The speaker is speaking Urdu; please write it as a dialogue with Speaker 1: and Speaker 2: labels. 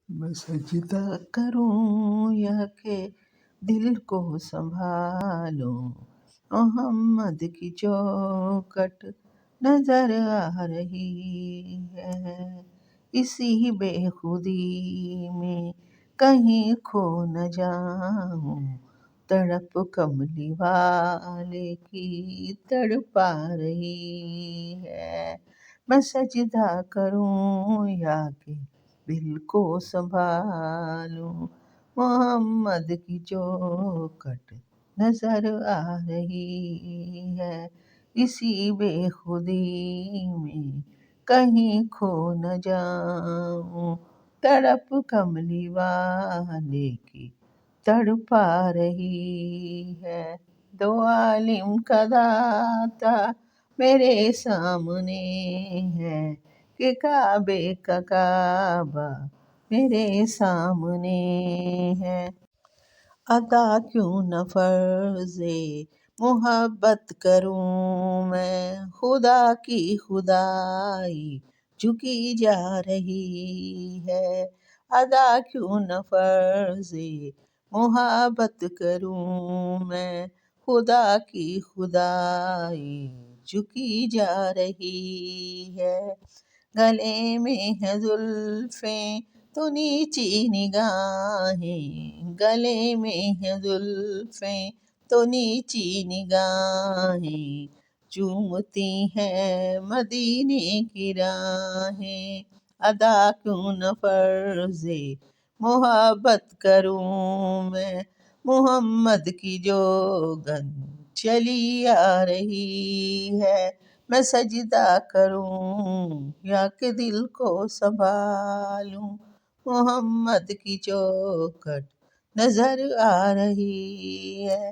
Speaker 1: میں سجدہ کروں یا کہ دل کو سنبھالوں، محمد کی چوکٹ نظر آ رہی ہے، اسی بے خودی میں کہیں کھو نہ جاؤں، تڑپ کملی والے کی تڑپا رہی ہے، میں سجدہ کروں یا کہ دل کو سنبھالوں، محمد کی چوکھٹ نظر آ رہی ہے، اسی بے خودی میں کہیں کھو نہ جاؤں، تڑپ کملی والے کی تڑپا رہی ہے، دو عالم کا داتا میرے سامنے ہے، کہ کعبے کا کعبہ میرے سامنے ہے، عطا کیوں نہ فرض محبت کروں میں، خدا کی خدائی جھکی جا رہی ہے، ادا کیوں نہ فرض محبت کروں میں، خدا کی خدائی جھکی جا رہی ہے، گلے میں ہے زلفیں تو نیچی نگاہیں، گلے میں ہے زلفیں تو نیچی نگاہیں، چومتی ہیں مدینے کی راہیں، ادا کیوں نہ فرض محبت کروں میں، محمد کی جوگن چلی آ رہی ہے، میں سجدہ کروں یا کہ دل کو سنبھالوں، محمد کی چوکھٹ نظر آ رہی ہے،